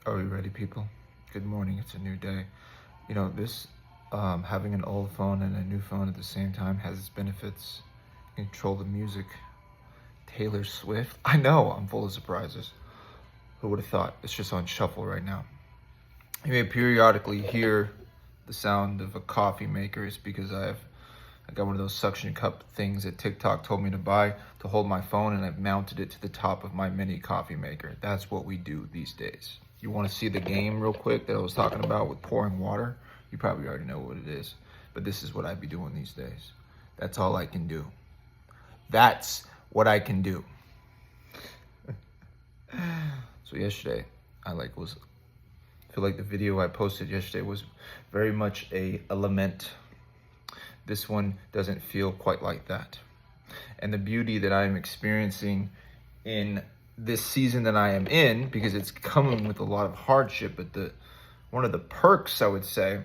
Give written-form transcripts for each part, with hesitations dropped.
Are we ready, people? Good morning. It's a new day. You know, this having an old phone and a new phone at the same time has its benefits. You control the music. Taylor Swift. I know. I'm full of surprises. Who would have thought? It's just on shuffle right now. You may periodically hear the sound of a coffee maker. It's because I got one of those suction cup things that TikTok told me to buy to hold my phone, and I've mounted it to the top of my mini coffee maker. That's what we do these days. You want to see the game real quick that I was talking about with pouring water? You probably already know what it is, but this is what I'd be doing these days. That's all I can do. That's what I can do. So yesterday, I feel like the video I posted yesterday was very much a lament. This one doesn't feel quite like that. And the beauty that I'm experiencing in this season that I am in, because it's coming with a lot of hardship, but one of the perks, I would say,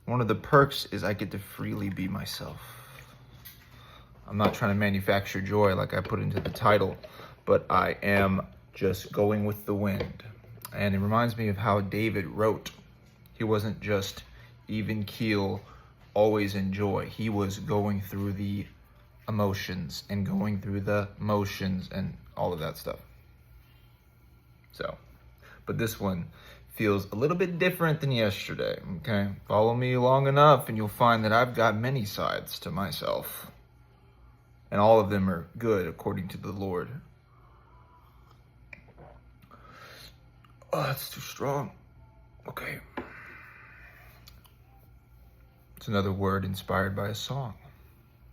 one of the perks is I get to freely be myself. I'm not trying to manufacture joy like I put into the title, but I am just going with the wind. And it reminds me of how David wrote. He wasn't just even keel, always in joy. He was going through the emotions and going through the motions and all of that stuff. So, but this one feels a little bit different than yesterday, okay? Follow me long enough and you'll find that I've got many sides to myself. And all of them are good according to the Lord. Oh, that's too strong. Okay. It's another word inspired by a song.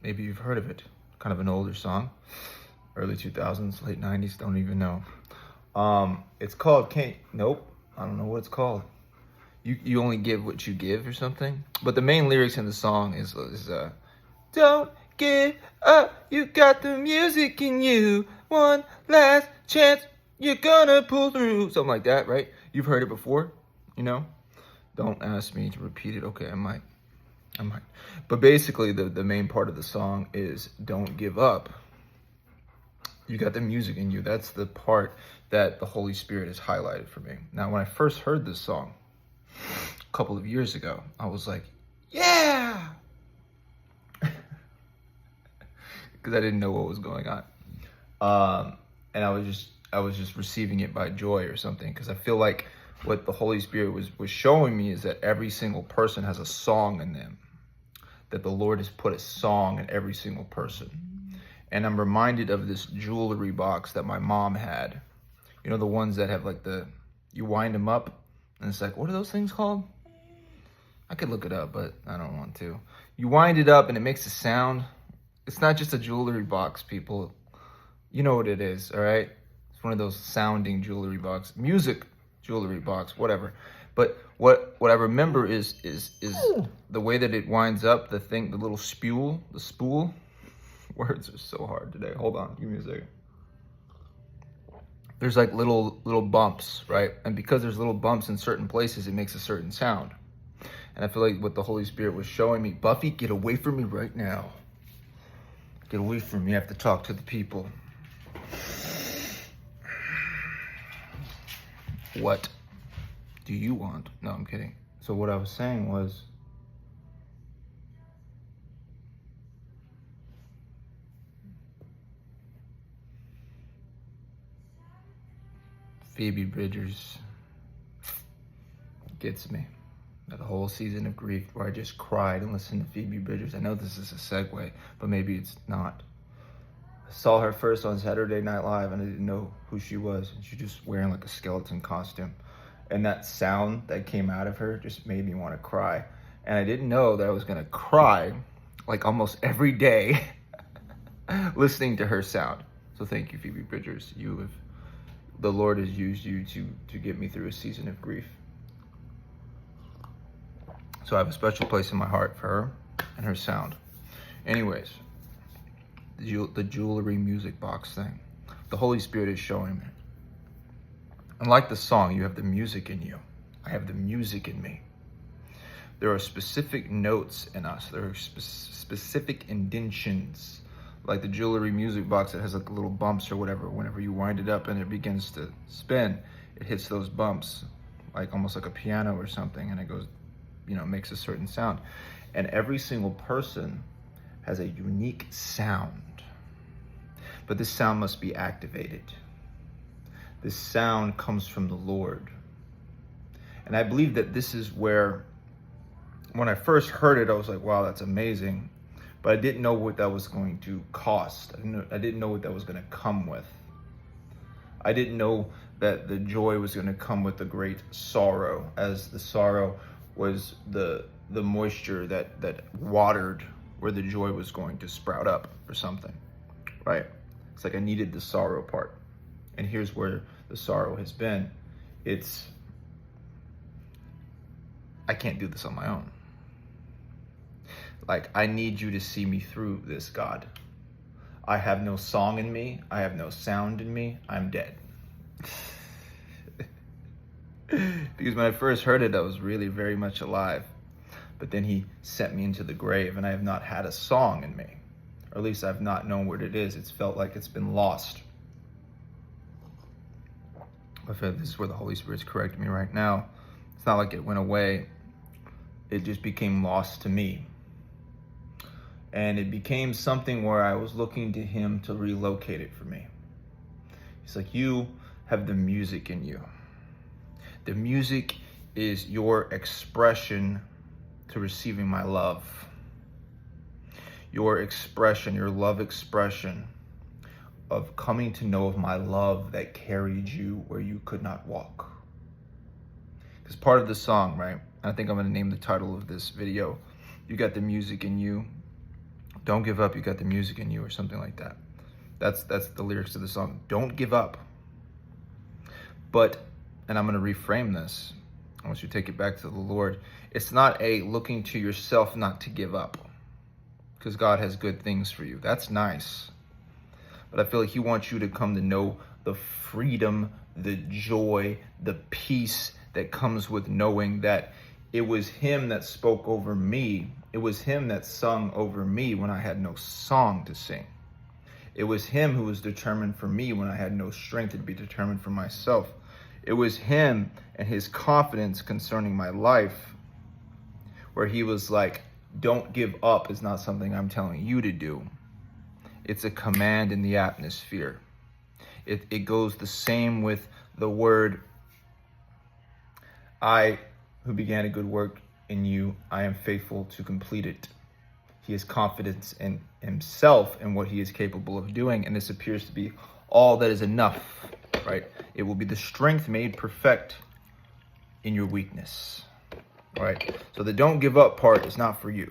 Maybe you've heard of it. Kind of an older song. Early 2000s, late 90s, don't even know. It's called Nope, I don't know what it's called. You only give what you give or something. But the main lyrics in the song is don't give up, you got the music in you. One last chance, you're gonna pull through. Something like that, right? You've heard it before, you know? Don't ask me to repeat it. Okay, I might. But basically, the main part of the song is don't give up. You got the music in you. That's the part that the Holy Spirit has highlighted for me. Now, when I first heard this song a couple of years ago, I was like, yeah! Because I didn't know what was going on. And I was just receiving it by joy or something. Because I feel like what the Holy Spirit was showing me is that every single person has a song in them. That the Lord has put a song in every single person. And I'm reminded of this jewelry box that my mom had. You know, the ones that have like you wind them up and it's like, what are those things called? I could look it up, but I don't want to. You wind it up and it makes a sound. It's not just a jewelry box, people. You know what it is, all right? It's one of those sounding jewelry box, music jewelry box, whatever. But what I remember is the way that it winds up, the little spool, the spool. Words are so hard today. Hold on, give me a second. There's like little bumps, right? And because there's little bumps in certain places, it makes a certain sound. And I feel like what the Holy Spirit was showing me, Buffy, get away from me right now. Get away from me. I have to talk to the people. What do you want? No, I'm kidding. So what I was saying was, Phoebe Bridgers gets me. That whole season of grief where I just cried and listened to Phoebe Bridgers. I know this is a segue, but maybe it's not. I saw her first on Saturday Night Live and I didn't know who she was. And she's just wearing like a skeleton costume. And that sound that came out of her just made me want to cry. And I didn't know that I was going to cry like almost every day listening to her sound. So thank you, Phoebe Bridgers. The Lord has used you to get me through a season of grief. So I have a special place in my heart for her and her sound. Anyways, the jewelry music box thing. The Holy Spirit is showing me. And like the song, you have the music in you. I have the music in me. There are specific notes in us. There are specific indentions. Like the jewelry music box that has like little bumps or whatever. Whenever you wind it up and it begins to spin, it hits those bumps, like almost like a piano or something, and it goes, makes a certain sound. And every single person has a unique sound, but this sound must be activated. This sound comes from the Lord. And I believe that this is where, when I first heard it, I was like, wow, that's amazing. But I didn't know what that was going to cost. I didn't know what that was going to come with. I didn't know that the joy was going to come with the great sorrow, as the sorrow was the moisture that watered where the joy was going to sprout up or something, right? It's like I needed the sorrow part. And here's where the sorrow has been. I can't do this on my own. Like, I need you to see me through this, God. I have no song in me. I have no sound in me. I'm dead. Because when I first heard it, I was really very much alive. But then he sent me into the grave, and I have not had a song in me. Or at least I've not known what it is. It's felt like it's been lost. I feel like this is where the Holy Spirit's correcting me right now. It's not like it went away. It just became lost to me. And it became something where I was looking to him to relocate it for me. He's like, you have the music in you. The music is your expression to receiving my love. Your expression, your love expression of coming to know of my love that carried you where you could not walk. Because part of the song, right? I think I'm going to name the title of this video, You Got the Music in You. Don't give up, you got the music in you, or something like that. That's the lyrics of the song. Don't give up. But, and I'm going to reframe this. I want you to take it back to the Lord. It's not a looking to yourself not to give up, because God has good things for you. That's nice. But I feel like he wants you to come to know the freedom, the joy, the peace that comes with knowing that it was him that spoke over me. It was him that sung over me when I had no song to sing. It was him who was determined for me when I had no strength to be determined for myself. It was him and his confidence concerning my life, where he was like, don't give up is not something I'm telling you to do. It's a command in the atmosphere. It goes the same with the word, I who began a good work in you, I am faithful to complete it. He has confidence in himself and what he is capable of doing, and this appears to be all that is enough, right? It will be the strength made perfect in your weakness, right? So the don't give up part is not for you,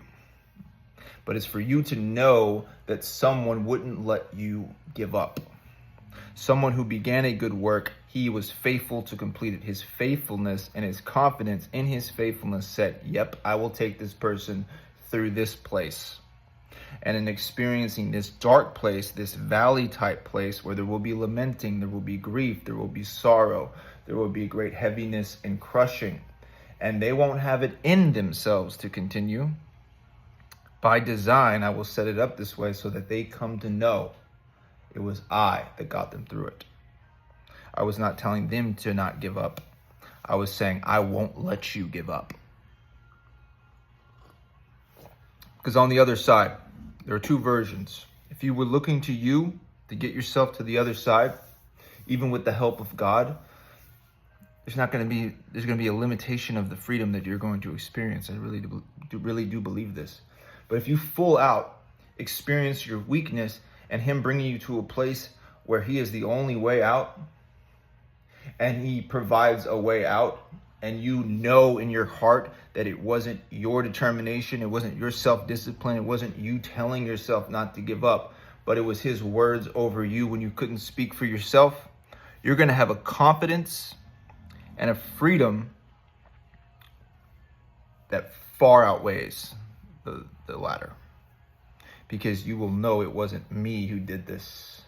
but it's for you to know that someone wouldn't let you give up. Someone who began a good work, he was faithful to complete it. His faithfulness and his confidence in his faithfulness said, yep, I will take this person through this place. And in experiencing this dark place, this valley type place where there will be lamenting, there will be grief, there will be sorrow, there will be great heaviness and crushing, and they won't have it in themselves to continue. By design, I will set it up this way so that they come to know it was I that got them through it. I was not telling them to not give up. I was saying, I won't let you give up. Because on the other side, there are two versions. If you were looking to you to get yourself to the other side, even with the help of God, there's going to be a limitation of the freedom that you're going to experience. I really do believe this. But if you full out experience your weakness and him bringing you to a place where he is the only way out, and he provides a way out, and you know in your heart that it wasn't your determination, it wasn't your self-discipline, it wasn't you telling yourself not to give up, but it was his words over you when you couldn't speak for yourself, you're going to have a confidence and a freedom that far outweighs the latter. Because you will know it wasn't me who did this.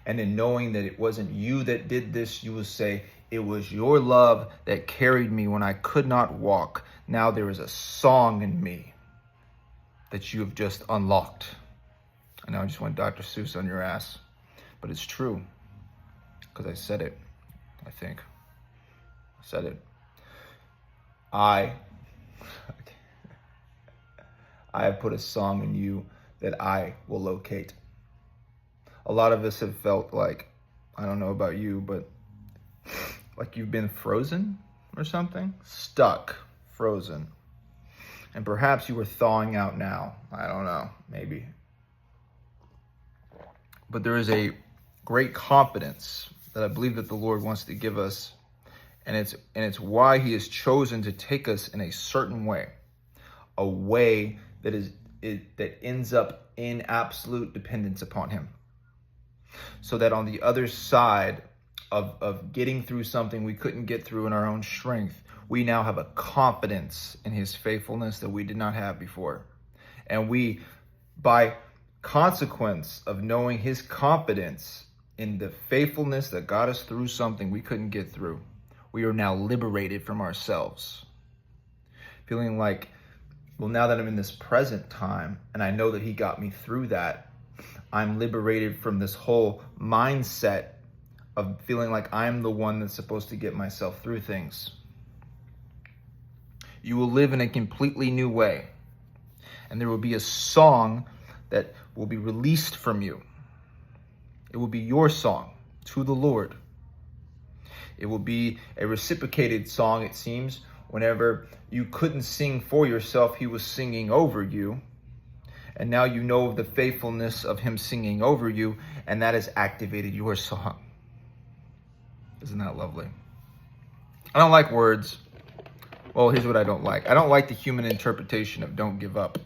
And in knowing that it wasn't you that did this, you will say, it was your love that carried me when I could not walk. Now there is a song in me that you have just unlocked. I know I just went Dr. Seuss on your ass, but it's true. Because I said it, I think. said it. I have put a song in you that I will locate. A lot of us have felt like, I don't know about you, but like you've been frozen or something, stuck, frozen. And perhaps you were thawing out now. I don't know, maybe. But there is a great confidence that I believe that the Lord wants to give us. And it's why he has chosen to take us in a certain way, a way that ends up in absolute dependence upon him. So that on the other side of getting through something we couldn't get through in our own strength, we now have a confidence in his faithfulness that we did not have before. And we, by consequence of knowing his confidence in the faithfulness that got us through something we couldn't get through, we are now liberated from ourselves. Feeling like, well, now that I'm in this present time and I know that he got me through that, I'm liberated from this whole mindset of feeling like I'm the one that's supposed to get myself through things. You will live in a completely new way. And there will be a song that will be released from you. It will be your song to the Lord. It will be a reciprocated song, it seems. Whenever you couldn't sing for yourself, he was singing over you. And now you know the faithfulness of him singing over you, and that has activated your song. Isn't that lovely? I don't like words. Well, here's what I don't like. I don't like the human interpretation of don't give up,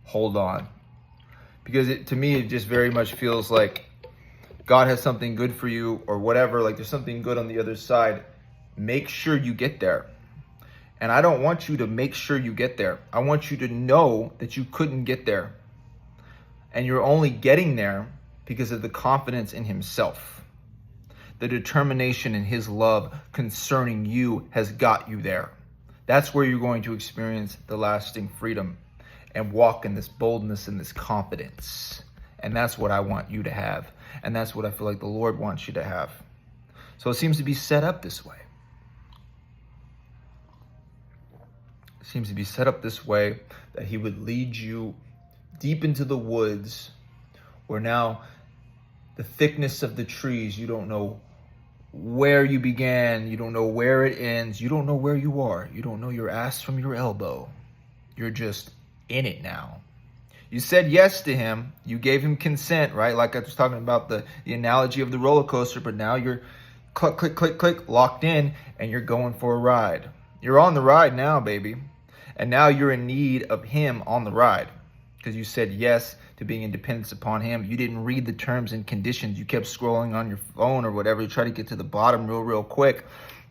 hold on. Because to me, it just very much feels like God has something good for you or whatever, like there's something good on the other side. Make sure you get there. And I don't want you to make sure you get there. I want you to know that you couldn't get there. And you're only getting there because of the confidence in himself. The determination in his love concerning you has got you there. That's where you're going to experience the lasting freedom and walk in this boldness and this confidence. And that's what I want you to have. And that's what I feel like the Lord wants you to have. So it seems to be set up this way. It seems to be set up this way that he would lead you deep into the woods where now the thickness of the trees, you don't know where you began, you don't know where it ends, you don't know where you are, you don't know your ass from your elbow. You're just in it now. You said yes to him, you gave him consent, right? Like I was talking about the analogy of the roller coaster, but now you're click, click, click, click, locked in, and you're going for a ride. You're on the ride now, baby. And now you're in need of him on the ride because you said yes to being in dependence upon him. You didn't read the terms and conditions. You kept scrolling on your phone or whatever to try to get to the bottom real quick.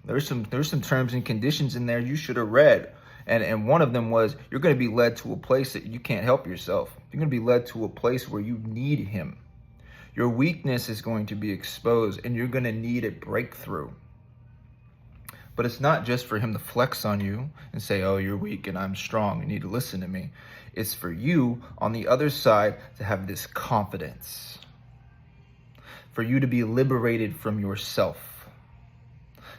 There's some terms and conditions in there you should have read. And one of them was you're going to be led to a place that you can't help yourself. You're going to be led to a place where you need him. Your weakness is going to be exposed and you're going to need a breakthrough. But it's not just for him to flex on you and say, oh, you're weak and I'm strong. You need to listen to me. It's for you on the other side to have this confidence. For you to be liberated from yourself.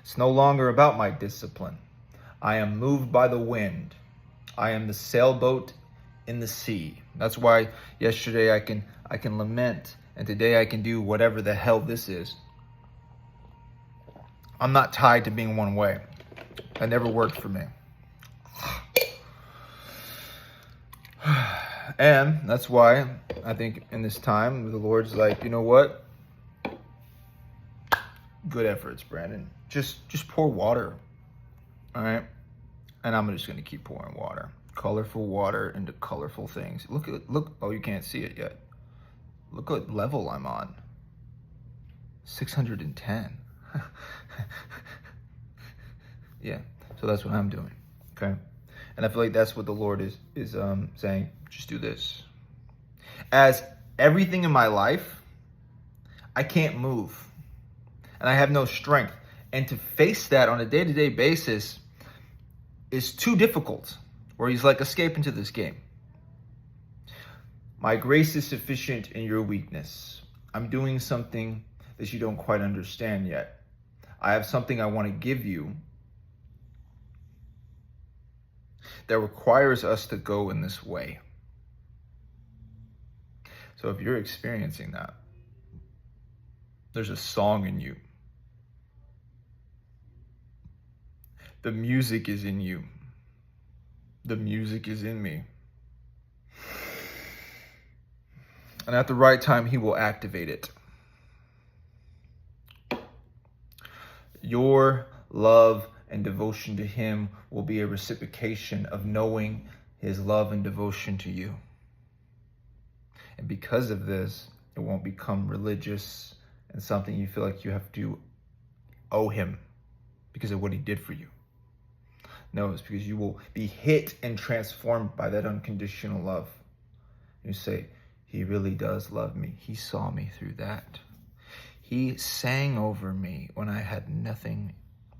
It's no longer about my discipline. I am moved by the wind. I am the sailboat in the sea. That's why yesterday I can lament and today I can do whatever the hell this is. I'm not tied to being one way. That never worked for me. And that's why I think in this time, the Lord's like, you know what? Good efforts, Brandon. Just pour water. All right? And I'm just going to keep pouring water. Colorful water into colorful things. Look. Oh, you can't see it yet. Look what level I'm on. 610. Yeah, so that's what I'm doing, okay? And I feel like that's what the Lord is saying, just do this. As everything in my life, I can't move, and I have no strength. And to face that on a day-to-day basis is too difficult, where he's like, escape into this game. My grace is sufficient in your weakness. I'm doing something that you don't quite understand yet. I have something I want to give you, that requires us to go in this way. So if you're experiencing that, there's a song in you. The music is in you. The music is in me. And at the right time, he will activate it. Your love and devotion to him will be a reciprocation of knowing his love and devotion to you. And because of this, it won't become religious and something you feel like you have to owe him because of what he did for you. No, it's because you will be hit and transformed by that unconditional love. You say, he really does love me. He saw me through that. He sang over me when I had nothing,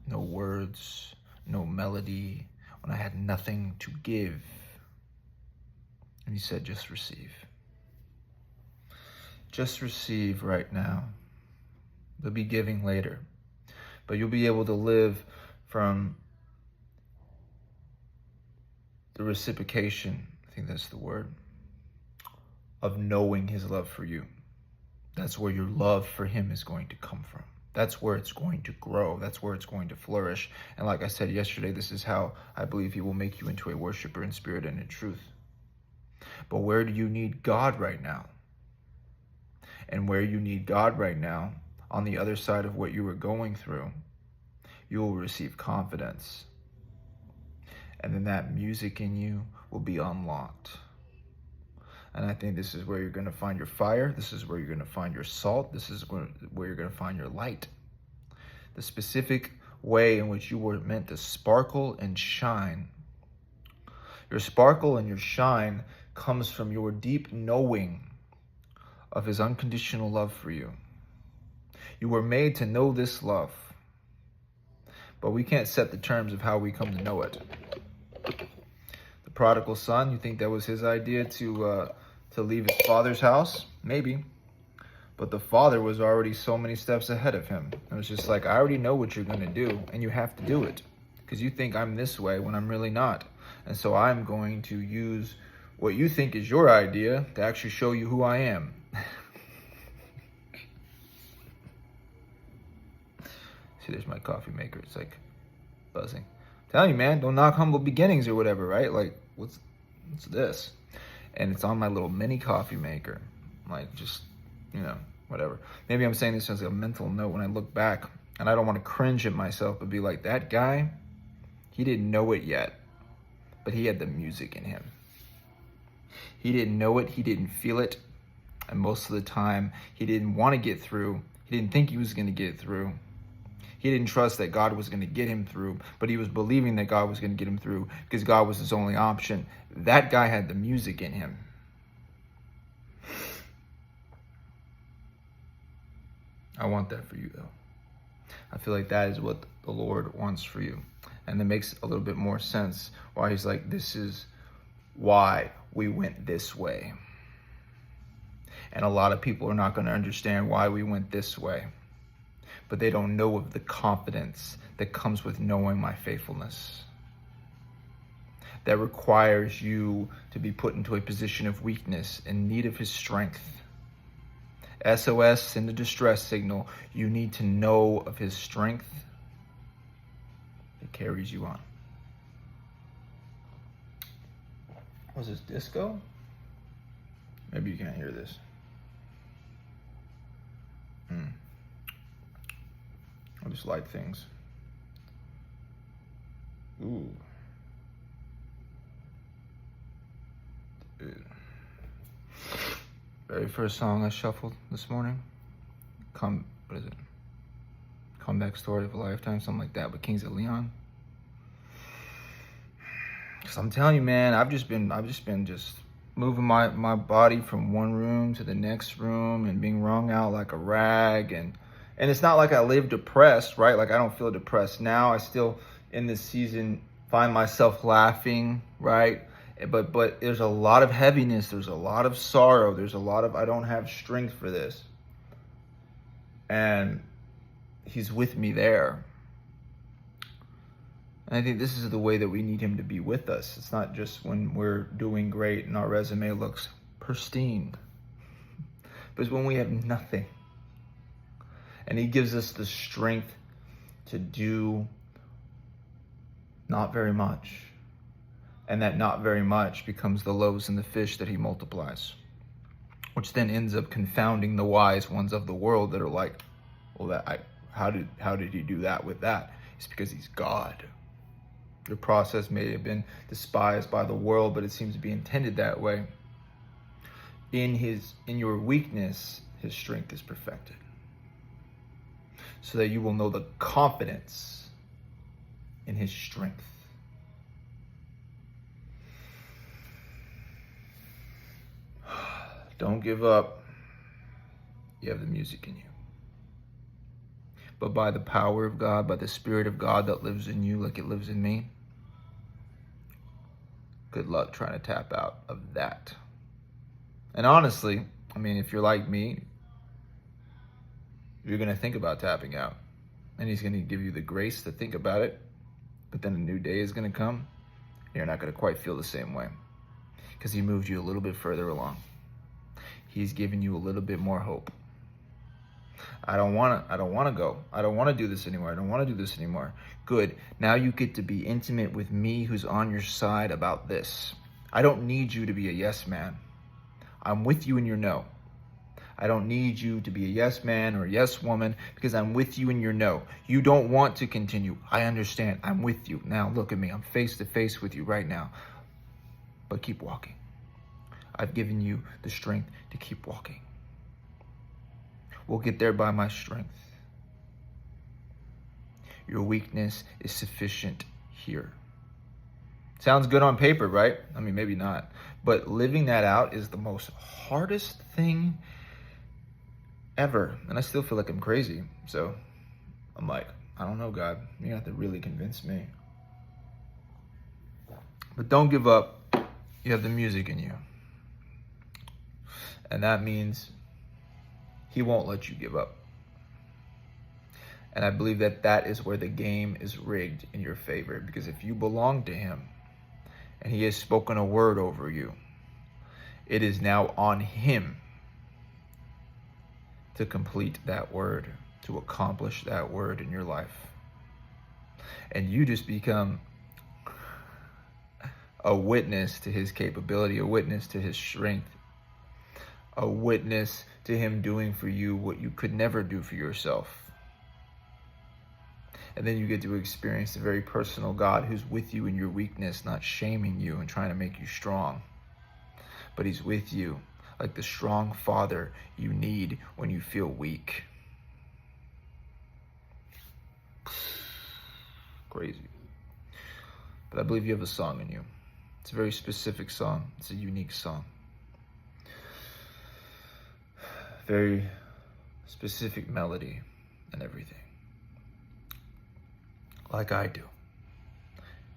no words, no melody, when I had nothing to give. And he said, just receive. Just receive right now. There'll be giving later. But you'll be able to live from the reciprocation, I think that's the word, of knowing his love for you. That's where your love for him is going to come from. That's where it's going to grow. That's where it's going to flourish. And like I said yesterday, this is how I believe he will make you into a worshiper in spirit and in truth. But where do you need God right now? And where you need God right now, on the other side of what you were going through, you will receive confidence. And then that music in you will be unlocked. And I think this is where you're going to find your fire. This is where you're going to find your salt. This is where you're going to find your light. The specific way in which you were meant to sparkle and shine. Your sparkle and your shine comes from your deep knowing of his unconditional love for you. You were made to know this love. But we can't set the terms of how we come to know it. The prodigal son, you think that was his idea to leave his father's house? Maybe. But the father was already so many steps ahead of him. It was just like, I already know what you're going to do, and you have to do it. Because you think I'm this way when I'm really not. And so I'm going to use what you think is your idea to actually show you who I am. See, there's my coffee maker. It's like buzzing. I'm telling you, man, don't knock humble beginnings or whatever, right? Like, what's this? And it's on my little mini coffee maker. Like, just, whatever. Maybe I'm saying this as a mental note when I look back, and I don't want to cringe at myself, but be like, that guy, he didn't know it yet, but he had the music in him. He didn't know it, he didn't feel it, and most of the time, he didn't want to get through. He didn't think he was going to get through. He didn't trust that God was going to get him through, but he was believing that God was going to get him through because God was his only option. That guy had the music in him. I want that for you, though. I feel like that is what the Lord wants for you. And it makes a little bit more sense why he's like, this is why we went this way. And a lot of people are not going to understand why we went this way. But they don't know of the confidence that comes with knowing my faithfulness. That requires you to be put into a position of weakness in need of his strength. SOS, send a distress signal. You need to know of his strength that carries you on. Was this disco? Maybe you can't hear this. I'll just light things. Ooh. Dude. Very first song I shuffled this morning. What is it? Comeback Story of a Lifetime, something like that, but Kings of Leon. Cause I'm telling you, man, I've just been moving my body from one room to the next room and being wrung out like a rag. And it's not like I live depressed, right? Like I don't feel depressed now. I still, in this season, find myself laughing, right? But there's a lot of heaviness. There's a lot of sorrow. There's a lot of, I don't have strength for this. And he's with me there. And I think this is the way that we need him to be with us. It's not just when we're doing great and our resume looks pristine, but it's when we have nothing. And he gives us the strength to do not very much. And that not very much becomes the loaves and the fish that he multiplies, which then ends up confounding the wise ones of the world that are like, well, how did he do that with that? It's because he's God. Your process may have been despised by the world, but it seems to be intended that way. In your weakness, his strength is perfected, so that you will know the confidence in his strength. Don't give up. You have the music in you. But by the power of God, by the Spirit of God that lives in you like it lives in me, good luck trying to tap out of that. And honestly, I mean, if you're like me, you're going to think about tapping out. And he's going to give you the grace to think about it. But then a new day is going to come. And you're not going to quite feel the same way, because he moved you a little bit further along. He's given you a little bit more hope. I don't want to go. I don't want to do this anymore. I don't want to do this anymore. Good. Now you get to be intimate with me, who's on your side about this. I don't need you to be a yes man. I'm with you in your no. I don't need you to be a yes man or a yes woman, because I'm with you in your no. You don't want to continue. I understand. I'm with you. Now look at me. I'm face to face with you right now. But keep walking. I've given you the strength to keep walking. We'll get there by my strength. Your weakness is sufficient here. Sounds good on paper, right? I mean, maybe not. But living that out is the most hardest thing ever. And I still feel like I'm crazy. So I'm like, I don't know, God. You have to really convince me. But don't give up. You have the music in you. And that means he won't let you give up. And I believe that that is where the game is rigged in your favor. Because if you belong to him and he has spoken a word over you, it is now on him to complete that word, to accomplish that word in your life. And you just become a witness to his capability, a witness to his strength, a witness to him doing for you what you could never do for yourself. And then you get to experience the very personal God who's with you in your weakness, not shaming you and trying to make you strong. But he's with you like the strong father you need when you feel weak. Crazy. But I believe you have a song in you. It's a very specific song. It's a unique song. Very specific melody and everything. Like I do.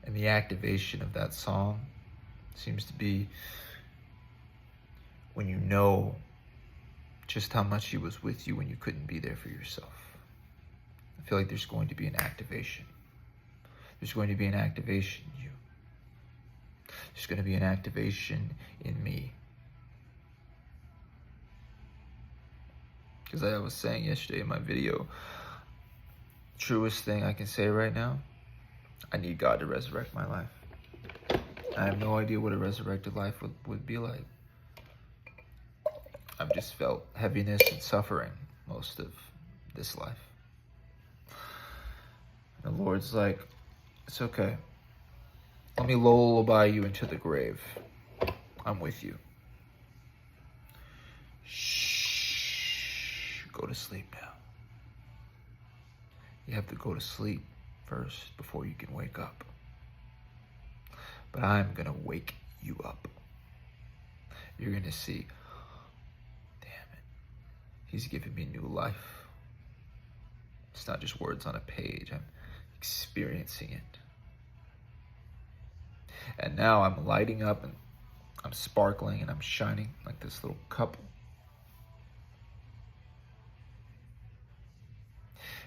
And the activation of that song seems to be when you know just how much he was with you when you couldn't be there for yourself. I feel like there's going to be an activation. There's going to be an activation in you. There's going to be an activation in me. Because I was saying yesterday in my video, truest thing I can say right now, I need God to resurrect my life. I have no idea what a resurrected life would be like. I've just felt heaviness and suffering most of this life. The Lord's like, it's okay. Let me lullaby you into the grave. I'm with you. Shh. Go to sleep now. You have to go to sleep first before you can wake up. But I'm going to wake you up. You're going to see, damn it, he's giving me new life. It's not just words on a page. I'm experiencing it. And now I'm lighting up and I'm sparkling and I'm shining like this little couple.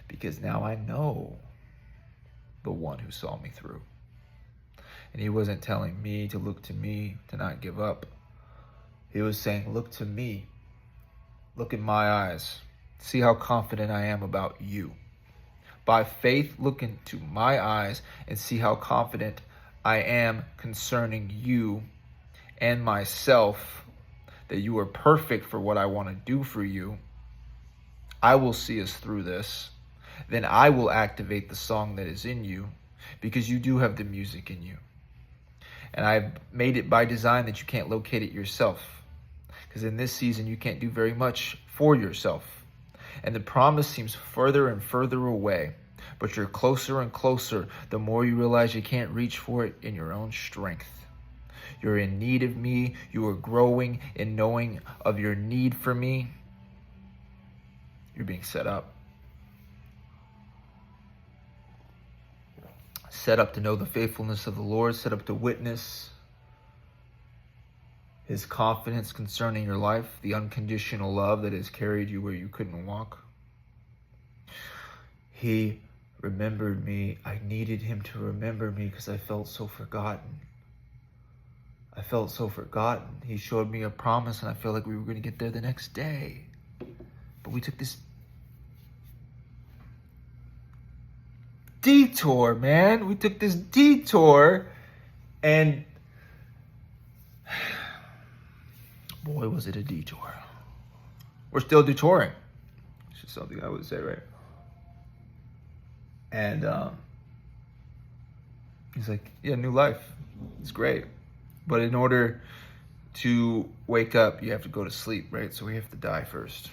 Because now I know the one who saw me through. And he wasn't telling me to look to me, to not give up. He was saying, look to me. Look in my eyes. See how confident I am about you. By faith, look into my eyes and see how confident I am concerning you and myself, that you are perfect for what I want to do for you. I will see us through this. Then I will activate the song that is in you, because you do have the music in you. And I've made it by design that you can't locate it yourself, because in this season you can't do very much for yourself. And the promise seems further and further away, but you're closer and closer the more you realize you can't reach for it in your own strength. You're in need of me. You are growing in knowing of your need for me. You're being set up. Set up to know the faithfulness of the Lord. Set up to witness his confidence concerning your life. The unconditional love that has carried you where you couldn't walk. He remembered me. I needed him to remember me because I felt so forgotten. I felt so forgotten. He showed me a promise and I felt like we were going to get there the next day. But we took this detour, man. We took this detour and boy, was it a detour. We're still detouring. It's just something I would say, right? And he's like, yeah, new life. It's great. But in order to wake up, you have to go to sleep, right? So we have to die first.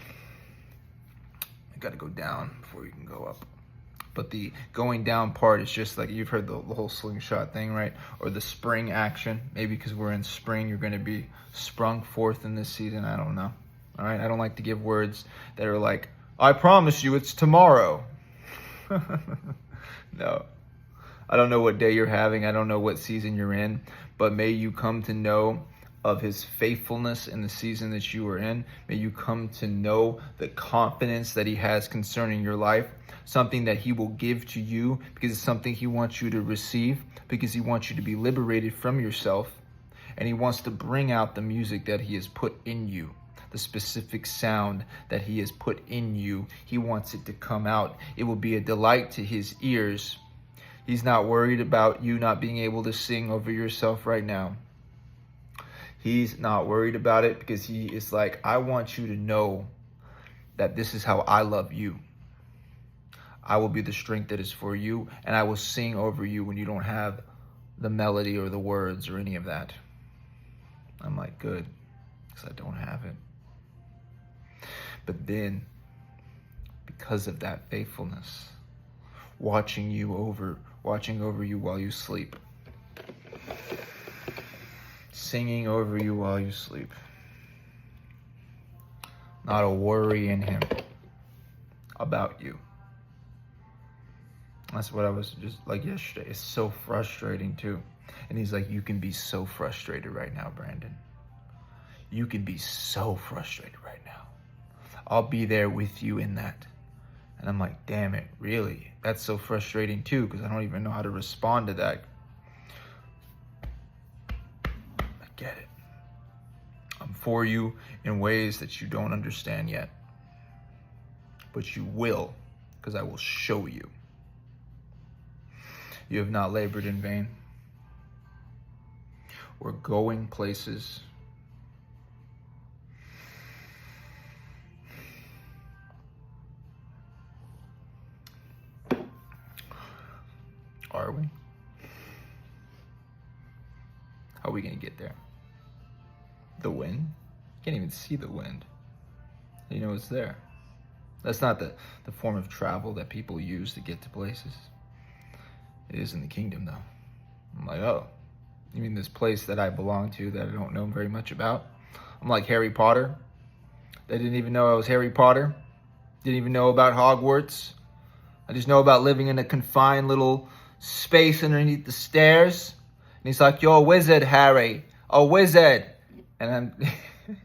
You got to go down before you can go up. But the going down part is just like, you've heard the whole slingshot thing, right? Or the spring action. Maybe because we're in spring, you're going to be sprung forth in this season. I don't know. All right? I don't like to give words that are like, I promise you it's tomorrow. No. I don't know what day you're having. I don't know what season you're in. But may you come to know of his faithfulness in the season that you are in. May you come to know the confidence that he has concerning your life. Something that he will give to you because it's something he wants you to receive, because he wants you to be liberated from yourself. And he wants to bring out the music that he has put in you, the specific sound that he has put in you. He wants it to come out. It will be a delight to his ears. He's not worried about you not being able to sing over yourself right now. He's not worried about it because he is like, I want you to know that this is how I love you. I will be the strength that is for you, and I will sing over you when you don't have the melody or the words or any of that. I'm like, good, because I don't have it. But then, because of that faithfulness, watching over you while you sleep, singing over you while you sleep, not a worry in him about you. That's what I was just like yesterday. It's so frustrating too. And he's like, you can be so frustrated right now, Brandon. You can be so frustrated right now. I'll be there with you in that. And I'm like, damn it, really? That's so frustrating too, because I don't even know how to respond to that. I get it. I'm for you in ways that you don't understand yet. But you will, because I will show you. You have not labored in vain. We're going places. Are we? How are we going to get there? The wind? You can't even see the wind. You know it's there. That's not the form of travel that people use to get to places. It is in the kingdom, though. I'm like, oh, you mean this place that I belong to that I don't know very much about? I'm like Harry Potter. They didn't even know I was Harry Potter. Didn't even know about Hogwarts. I just know about living in a confined little space underneath the stairs. And he's like, you're a wizard, Harry. A wizard. And I'm... and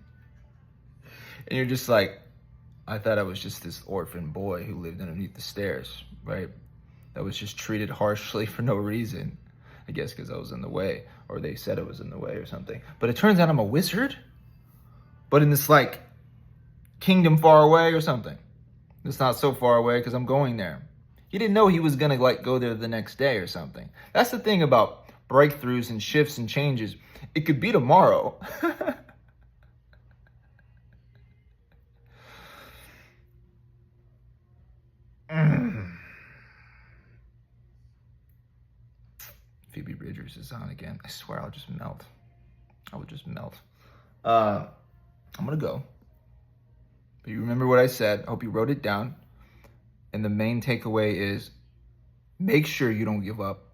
you're just like, I thought I was just this orphan boy who lived underneath the stairs, right? that was just treated harshly for no reason. I guess because I was in the way, or they said I was in the way or something. But it turns out I'm a wizard, but in this like kingdom far away or something. It's not so far away because I'm going there. He didn't know he was gonna like go there the next day or something. That's the thing about breakthroughs and shifts and changes. It could be tomorrow. Phoebe Bridgers is on again. I swear I'll just melt. I would just melt. I'm gonna go. But you remember what I said. I hope you wrote it down. And the main takeaway is make sure you don't give up.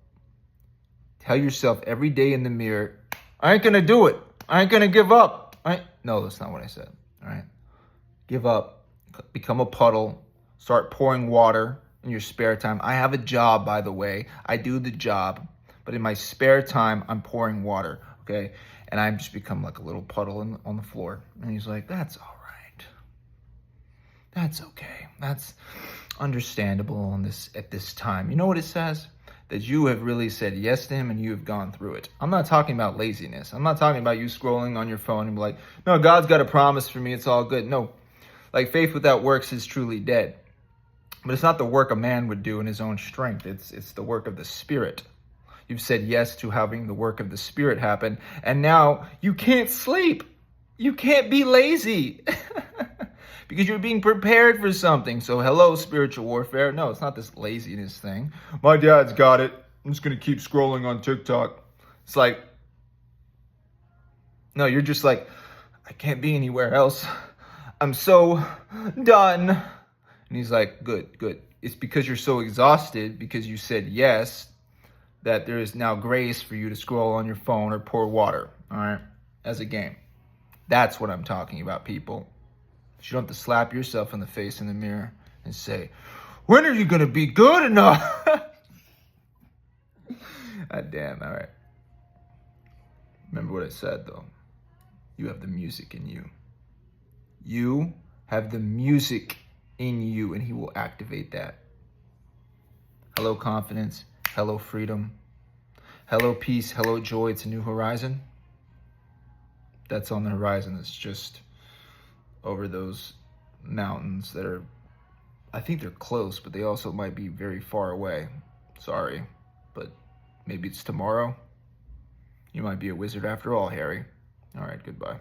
Tell yourself every day in the mirror, I ain't gonna do it. I ain't gonna give up. No, that's not what I said. All right. Give up. Become a puddle. Start pouring water in your spare time. I have a job, by the way. I do the job. But in my spare time, I'm pouring water. Okay. And I just become like a little puddle on the floor. And he's like, that's all right. That's okay. That's understandable at this time. You know what it says? That you have really said yes to him and you have gone through it. I'm not talking about laziness. I'm not talking about you scrolling on your phone and be like, no, God's got a promise for me. It's all good. No, like faith without works is truly dead. But it's not the work a man would do in his own strength. It's the work of the Spirit. You've said yes to having the work of the Spirit happen. And now you can't sleep. You can't be lazy. Because you're being prepared for something. So hello, spiritual warfare. No, it's not this laziness thing. My dad's got it. I'm just going to keep scrolling on TikTok. It's like, no, you're just like, I can't be anywhere else. I'm so done. And he's like, good, good. It's because you're so exhausted because you said yes that there is now grace for you to scroll on your phone or pour water, all right, as a game. That's what I'm talking about, people. You don't have to slap yourself in the face in the mirror and say, when are you going to be good enough? God damn, all right. Remember what I said, though. You have the music in you. You have the music in you, and he will activate that. Hello, confidence. Hello, freedom. Hello, peace. Hello, joy. It's a new horizon. That's on the horizon. It's just over those mountains that are, I think they're close, but they also might be very far away. Sorry, but maybe it's tomorrow. You might be a wizard after all, Harry. All right, goodbye.